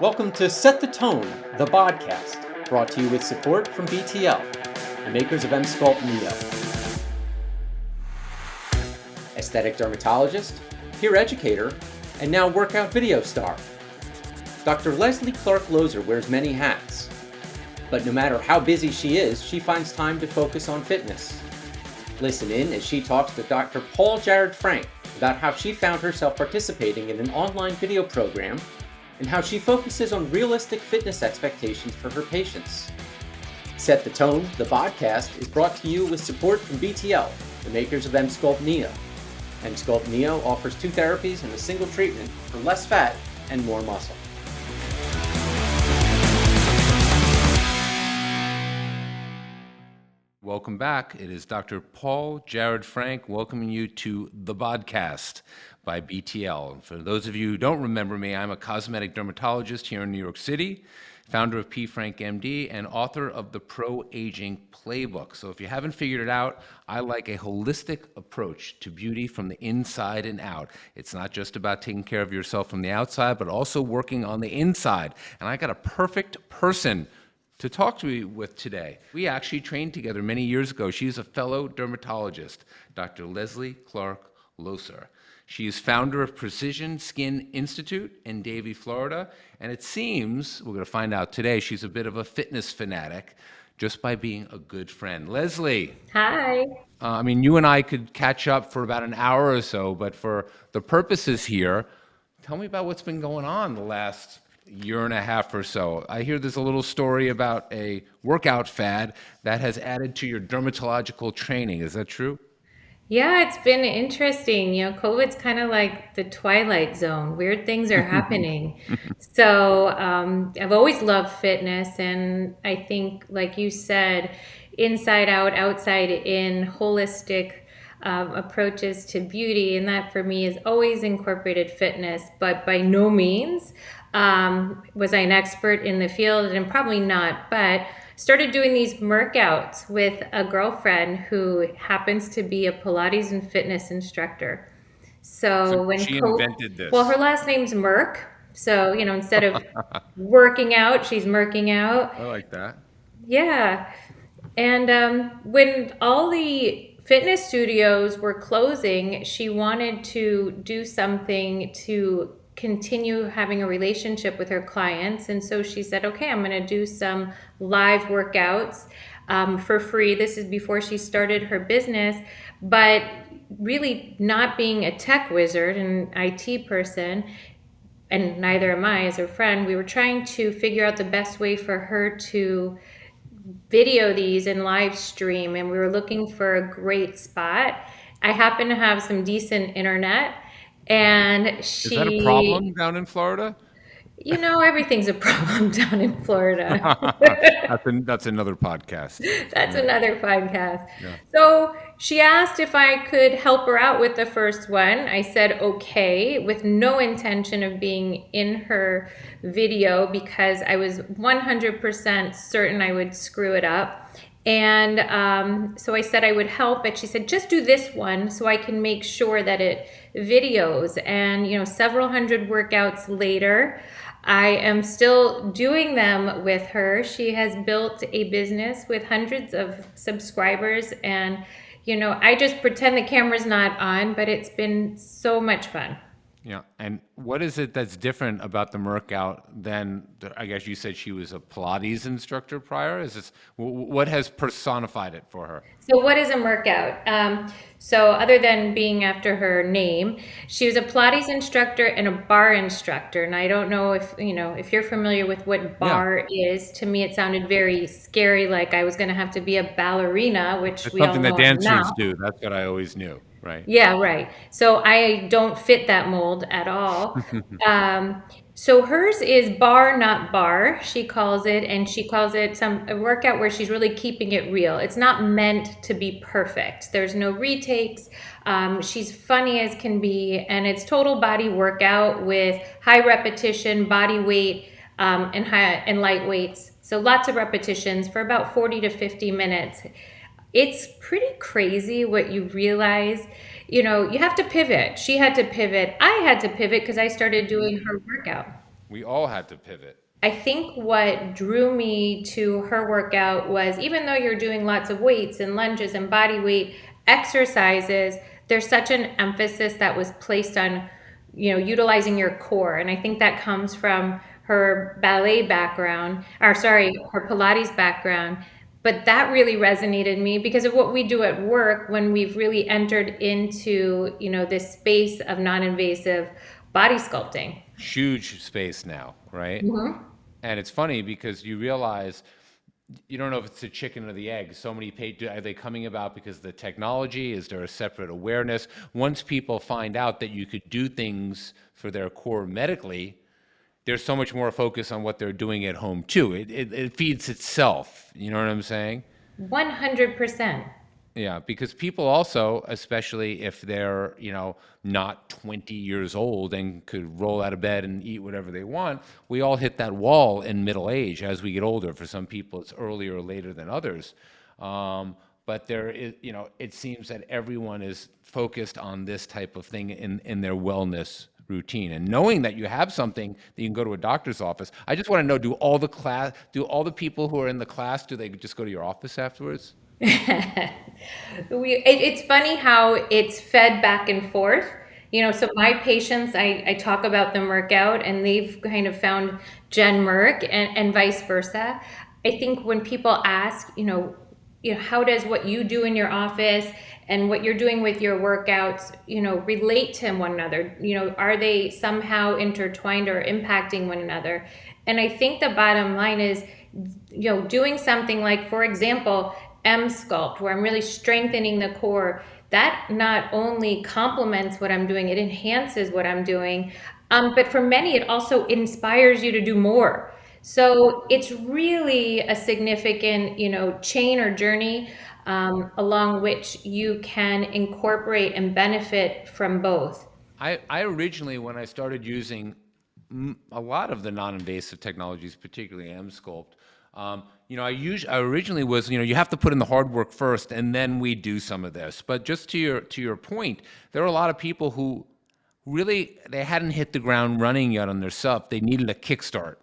Welcome to Set the Tone, the podcast, brought to you with support from BTL, the makers of Emsculpt Neo. Aesthetic dermatologist, peer educator, and now workout video star. Dr. Lesley Clark-Loeser wears many hats, but no matter how busy she is, she finds time to focus on fitness. Listen in as she talks to Dr. Paul Jarrod Frank about how she found herself participating in an online video program and how she focuses on realistic fitness expectations for her patients. Set the Tone, the podcast, is brought to you with support from BTL, the makers of Emsculpt Neo. Emsculpt Neo offers 2 therapies and a single treatment for less fat and more muscle. Welcome back. It is Dr. Paul Jarrod Frank welcoming you to the podcast by BTL. For those of you who don't remember me, I'm a cosmetic dermatologist here in New York City, founder of P. Frank MD, and author of the Pro Aging Playbook. So if you haven't figured it out, I like a holistic approach to beauty from the inside and out. It's not just about taking care of yourself from the outside, but also working on the inside. And I got a perfect person to talk to me with today. We actually trained together many years ago. She's a fellow dermatologist, Dr. Lesley Clark-Loeser. She is founder of Precision Skin Institute in Davie, Florida, and it seems, we're going to find out today, she's a bit of a fitness fanatic just by being a good friend. Lesley. Hi. You and I could catch up for about an hour or so, but for the purposes here, tell me about what's been going on the last year and a half or so. I hear there's a little story about a workout fad that has added to your dermatological training. Is that true? Yeah, it's been interesting. COVID's kind of like the twilight zone. Weird things are happening. So I've always loved fitness. And I think, like you said, inside out, outside in, holistic approaches to beauty. And that for me has always incorporated fitness, but by no means was I an expert in the field, and probably not, but started doing these workouts with a girlfriend who happens to be a Pilates and fitness instructor. So when she invented this. Well, her last name's Merck. So, instead of working out, she's Merking out. I like that. Yeah. And when all the fitness studios were closing, she wanted to do something to continue having a relationship with her clients. And so she said, okay, I'm going to do some live workouts for free. This is before she started her business, but really not being a tech wizard and IT person, and neither am I as her friend, we were trying to figure out the best way for her to video these and live stream. And we were looking for a great spot. I happen to have some decent internet. And Is that a problem down in Florida? Everything's a problem down in Florida. That's another podcast. That's another podcast. Yeah. So she asked if I could help her out with the first one. I said, okay, with no intention of being in her video because I was 100% certain I would screw it up. And so I said I would help, but she said, just do this one so I can make sure that it videos. And, several hundred workouts later, I am still doing them with her. She has built a business with hundreds of subscribers. And, I just pretend the camera's not on, but it's been so much fun. Yeah. And what is it that's different about the workout than, I guess you said she was a Pilates instructor prior? What has personified it for her? So what is a workout? So other than being after her name, she was a Pilates instructor and a bar instructor. And I don't know if you're familiar with what bar is. To me, it sounded very scary, like I was going to have to be a ballerina, which It's we all something know that dancers now. do. That's what I always knew. Right. Yeah, right. So I don't fit that mold at all. So hers is bar, not bar, she calls it, and she calls it a workout where she's really keeping it real. It's not meant to be perfect. There's no retakes. She's funny as can be, and it's total body workout with high repetition, body weight, and light weights. So lots of repetitions for about 40 to 50 minutes. It's pretty crazy what you realize. You have to pivot. She had to pivot. I had to pivot because I started doing her workout. We all had to pivot. I think what drew me to her workout was, even though you're doing lots of weights and lunges and body weight exercises, there's such an emphasis that was placed on, utilizing your core. And I think that comes from her ballet background, or sorry, her Pilates background. But that really resonated me because of what we do at work when we've really entered into, this space of non-invasive body sculpting. Huge space now, right? And it's funny because you realize you don't know if it's the chicken or the egg. So many are they coming about because of the technology? Is there a separate awareness? Once people find out that you could do things for their core medically, there's so much more focus on what they're doing at home too. It feeds itself. You know what I'm saying? 100%. Yeah, because people also, especially if they're, not 20 years old and could roll out of bed and eat whatever they want, we all hit that wall in middle age as we get older. For some people, it's earlier or later than others. But there is, it seems that everyone is focused on this type of thing in their wellness routine. And knowing that you have something that you can go to a doctor's office, I just want to know, do all the people who are in the class, do they just go to your office afterwards? It's funny how it's fed back and forth. So my patients, I talk about them work out and they've kind of found Jen Merck and vice versa. I think when people ask, how does what you do in your office and what you're doing with your workouts, relate to one another? Are they somehow intertwined or impacting one another? And I think the bottom line is, doing something like, for example, M-Sculpt, where I'm really strengthening the core, that not only complements what I'm doing, it enhances what I'm doing. But for many, it also inspires you to do more. So it's really a significant, chain or journey along which you can incorporate and benefit from both. I originally, when I started using a lot of the non-invasive technologies, particularly M-Sculpt, I originally was, you have to put in the hard work first, and then we do some of this. But just to your point, there are a lot of people who really they hadn't hit the ground running yet on their stuff. They needed a kickstart.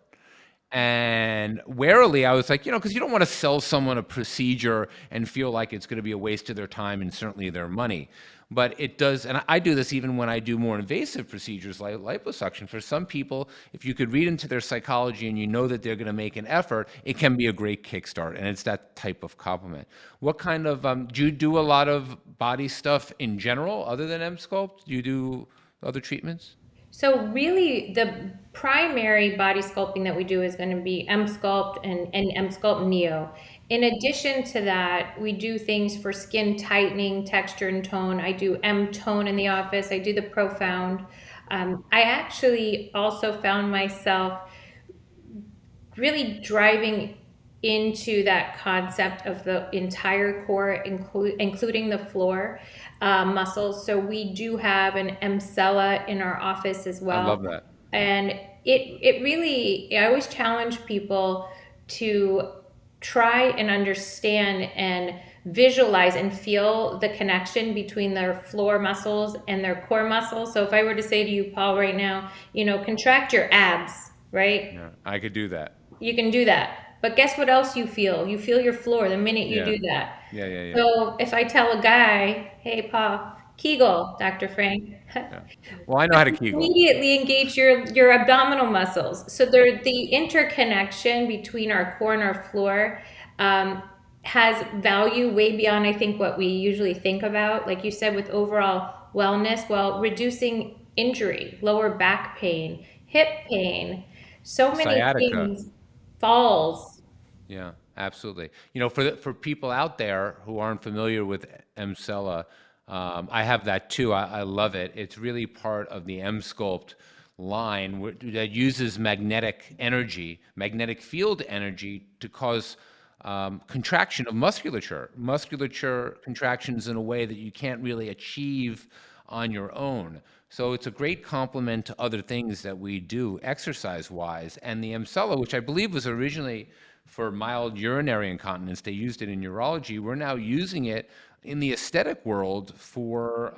And warily, I was like, because you don't want to sell someone a procedure and feel like it's going to be a waste of their time and certainly their money. But it does, and I do this even when I do more invasive procedures like liposuction. For some people, if you could read into their psychology and you know that they're going to make an effort, it can be a great kickstart, and it's that type of compliment. What kind of, do you do a lot of body stuff in general other than M-Sculpt? Do you do other treatments? So really, the primary body sculpting that we do is going to be M-Sculpt and M-Sculpt Neo. In addition to that, we do things for skin tightening, texture, and tone. I do M-Tone in the office. I do the Profound. I actually also found myself really driving into that concept of the entire core, including the floor muscles. So we do have an Emsella in our office as well. I love that. And it really, I always challenge people to try and understand and visualize and feel the connection between their floor muscles and their core muscles. So if I were to say to you, Paul, right now, contract your abs, right? Yeah, I could do that. You can do that. But guess what else you feel? You feel your floor the minute you do that. Yeah. So if I tell a guy, hey, Paul, Kegel, Dr. Frank. Yeah. Well, I know how to Kegel. Immediately engage your abdominal muscles. So the interconnection between our core and our floor has value way beyond, I think, what we usually think about. Like you said, with overall wellness, reducing injury, lower back pain, hip pain, so many Sciatica. things. Falls. Yeah, absolutely. For people out there who aren't familiar with Emsella, I have that too. I love it. It's really part of the M-Sculpt line that uses magnetic field energy to cause contraction of musculature contractions in a way that you can't really achieve on your own. So it's a great complement to other things that we do exercise-wise. And the Emsella, which I believe was originally for mild urinary incontinence, they used it in urology. We're now using it in the aesthetic world for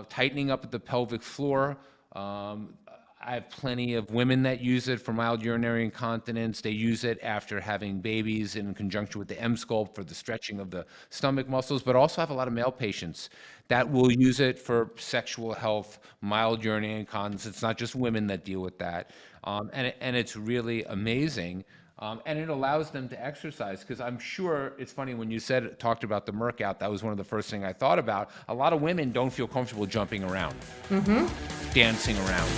tightening up the pelvic floor. I have plenty of women that use it for mild urinary incontinence. They use it after having babies in conjunction with the M-Sculpt for the stretching of the stomach muscles, but also have a lot of male patients that will use it for sexual health, mild urinary incontinence. It's not just women that deal with that. And it's really amazing. And it allows them to exercise, because I'm sure it's funny when you talked about the Merc out, that was one of the first thing I thought about. A lot of women don't feel comfortable jumping around, dancing around.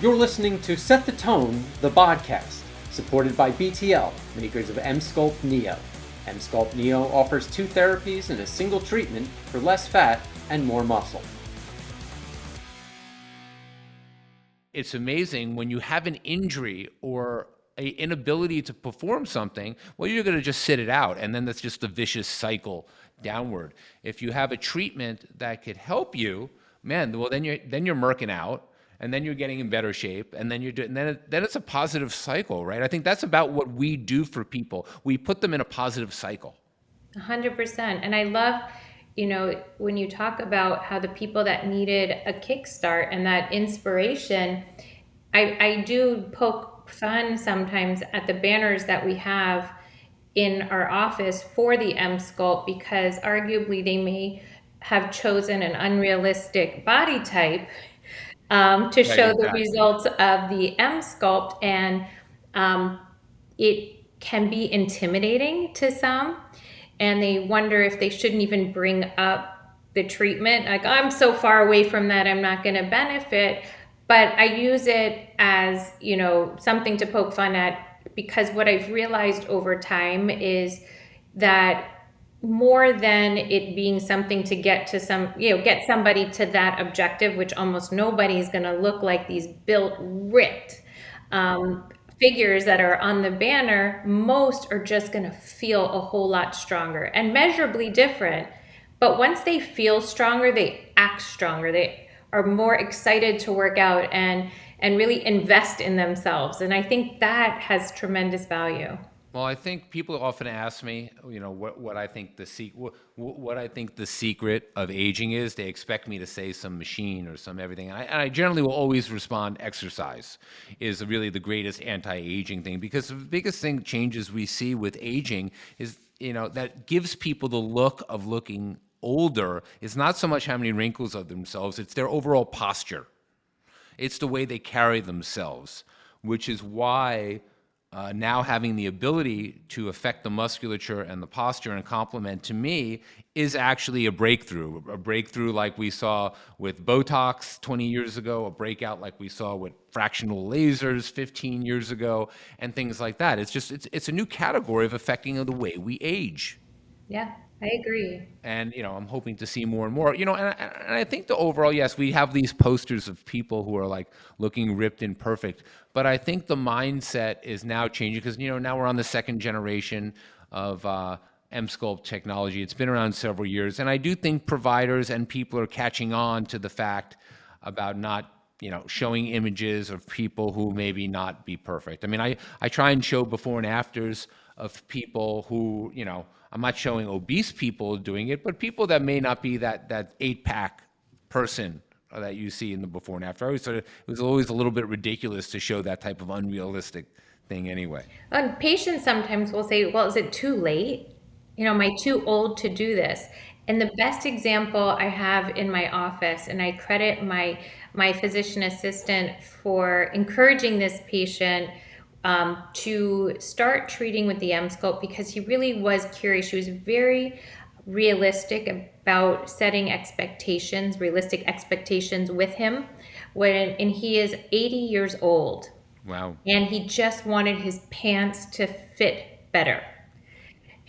You're listening to Set the Tone, the podcast, supported by BTL, makers of M-Sculpt Neo. M-Sculpt Neo offers 2 therapies in a single treatment for less fat and more muscle. It's amazing when you have an injury or an inability to perform something, well, you're going to just sit it out, and then that's just a vicious cycle downward. If you have a treatment that could help you, man, well, then you're merking out, and then you're getting in better shape, and then then it's a positive cycle, right? I think that's about what we do for people. We put them in a positive cycle. 100%. And I love, when you talk about how the people that needed a kickstart and that inspiration, I do poke fun sometimes at the banners that we have in our office for the M-Sculpt, because arguably they may have chosen an unrealistic body type to show the results of the M-Sculpt, and it can be intimidating to some, and they wonder if they shouldn't even bring up the treatment. Like, I'm so far away from that, I'm not going to benefit. But I use it as, something to poke fun at, because what I've realized over time is that more than it being something to get to get somebody to that objective, which almost nobody is going to look like these built, ripped figures that are on the banner. Most are just going to feel a whole lot stronger and measurably different. But once they feel stronger, they act stronger. They are more excited to work out and really invest in themselves. And I think that has tremendous value. Well, I think people often ask me, what I think what I think the secret of aging is. They expect me to say some machine or some everything, and I generally will always respond: exercise is really the greatest anti-aging thing, because the biggest changes we see with aging is, that gives people the look of looking older is not so much how many wrinkles of themselves; it's their overall posture. It's the way they carry themselves, which is why. Now having the ability to affect the musculature and the posture and complement, to me, is actually a breakthrough like we saw with Botox 20 years ago, a breakout like we saw with fractional lasers 15 years ago, and things like that. It's a new category of affecting the way we age. Yeah, I agree. And, I'm hoping to see more and more, and I think the overall, yes, we have these posters of people who are like looking ripped and perfect, but I think the mindset is now changing, because, now we're on the second generation of M-Sculpt technology. It's been around several years. And I do think providers and people are catching on to the fact about not, showing images of people who maybe not be perfect. I mean, I try and show before and afters of people who, I'm not showing obese people doing it, but people that may not be that 8-pack person that you see in the before and after. It was always a little bit ridiculous to show that type of unrealistic thing anyway. And patients sometimes will say, well, is it too late? Am I too old to do this? And the best example I have in my office, and I credit my physician assistant for encouraging this patient to start treating with the M-Sculpt, because he really was curious. She was very realistic about setting realistic expectations with him. And he is 80 years old. Wow. And he just wanted his pants to fit better.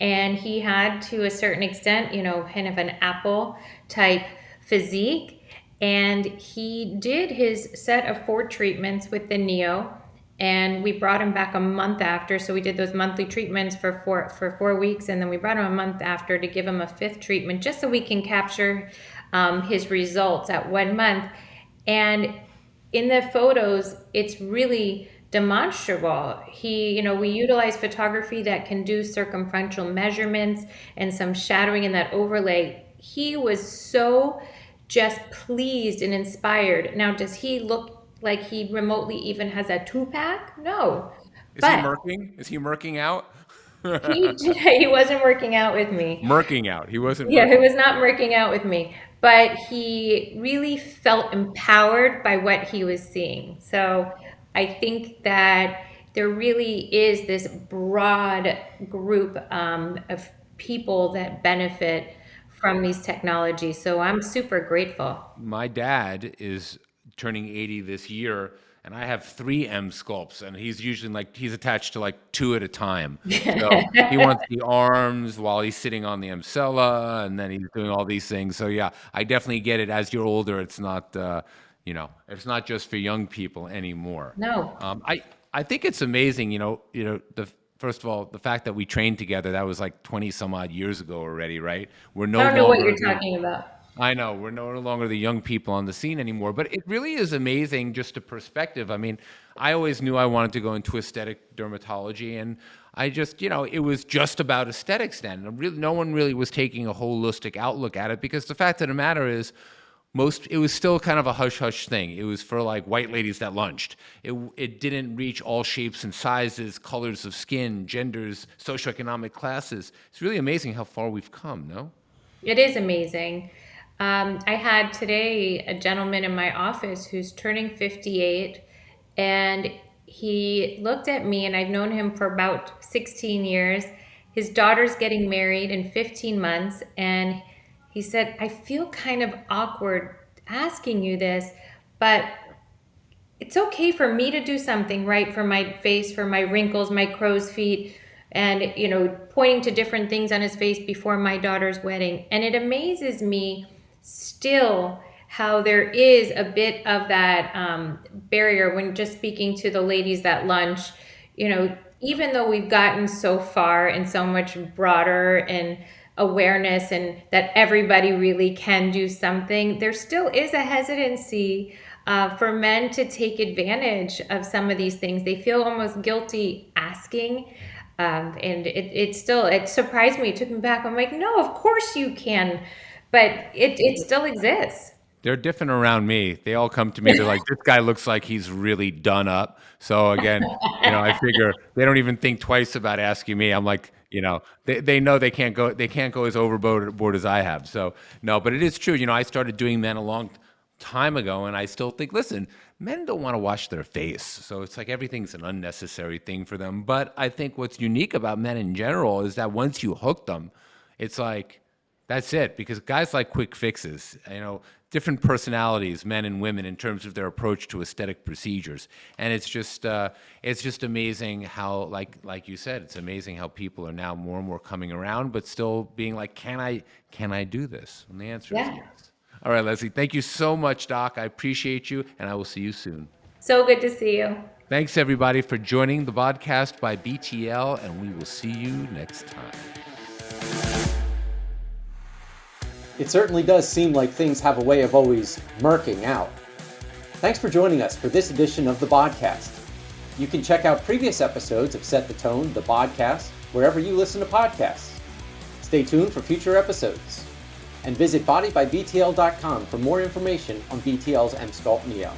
And he had, to a certain extent, kind of an Apple type physique. And he did his set of 4 treatments with the Neo. And we brought him back a month after. So we did those monthly treatments for 4 weeks. And then we brought him a month after to give him a 5th treatment, just so we can capture his results at 1 month. And in the photos, it's really demonstrable. We utilize photography that can do circumferential measurements and some shadowing in that overlay. He was so just pleased and inspired. Now, does he look like he remotely even has a two-pack? No. Is he But murking? Is he murking out? he wasn't working out with me. Murking out. He wasn't Yeah, he murking. was not working out with me, but he really felt empowered by what he was seeing. So I think that there really is this broad group of people that benefit from these technologies. So I'm super grateful. My dad is turning 80 this year, and I have three M sculpts, and he's usually like he's attached to like two at a time. So he wants the arms while he's sitting on the Emsella, and then he's doing all these things. So yeah, I definitely get it. As you're older, it's not it's not just for young people anymore. No, I think it's amazing. The first of all, the fact that we trained together, that was like 20 some odd years ago already, right? We're no I don't know what longer you're talking about. I know we're no longer the young people on the scene anymore, but it really is amazing just a perspective. I mean, I always knew I wanted to go into aesthetic dermatology, and I just, it was just about aesthetics then. And really, no one really was taking a holistic outlook at it because the fact of the matter is, it was still kind of a hush hush thing. It was for like white ladies that lunched. It didn't reach all shapes and sizes, colors of skin, genders, socioeconomic classes. It's really amazing how far we've come, no? It is amazing. I had today a gentleman in my office who's turning 58, and he looked at me, and I've known him for about 16 years. His daughter's getting married in 15 months, and he said, I feel kind of awkward asking you this, but it's okay for me to do something right for my face, for my wrinkles, my crow's feet, and pointing to different things on his face before my daughter's wedding. And it amazes me still how there is a bit of that barrier when just speaking to the ladies at lunch. Even though we've gotten so far and so much broader and awareness and that everybody really can do something, there still is a hesitancy for men to take advantage of some of these things. They feel almost guilty asking. And it surprised me. It took me back. I'm like, no, of course you can. But it still exists. They're different around me. They all come to me. They're like, this guy looks like he's really done up. So again, I figure they don't even think twice about asking me. I'm like, they know they can't go as overboard as I have. So no, but it is true. I started doing men a long time ago, and I still think, listen, men don't want to wash their face. So it's like everything's an unnecessary thing for them. But I think what's unique about men in general is that once you hook them, it's like, that's it, because guys like quick fixes, different personalities, men and women, in terms of their approach to aesthetic procedures. And it's just amazing how, like you said, it's amazing how people are now more and more coming around, but still being like, can I do this? And the answer is yes. All right, Lesley, thank you so much, Doc. I appreciate you, and I will see you soon. So good to see you. Thanks, everybody, for joining the podcast by BTL, and we will see you next time. It certainly does seem like things have a way of always murking out. Thanks for joining us for this edition of the podcast. You can check out previous episodes of Set the Tone, the podcast, wherever you listen to podcasts. Stay tuned for future episodes. And visit bodybybtl.com for more information on BTL's Emsculpt Neo.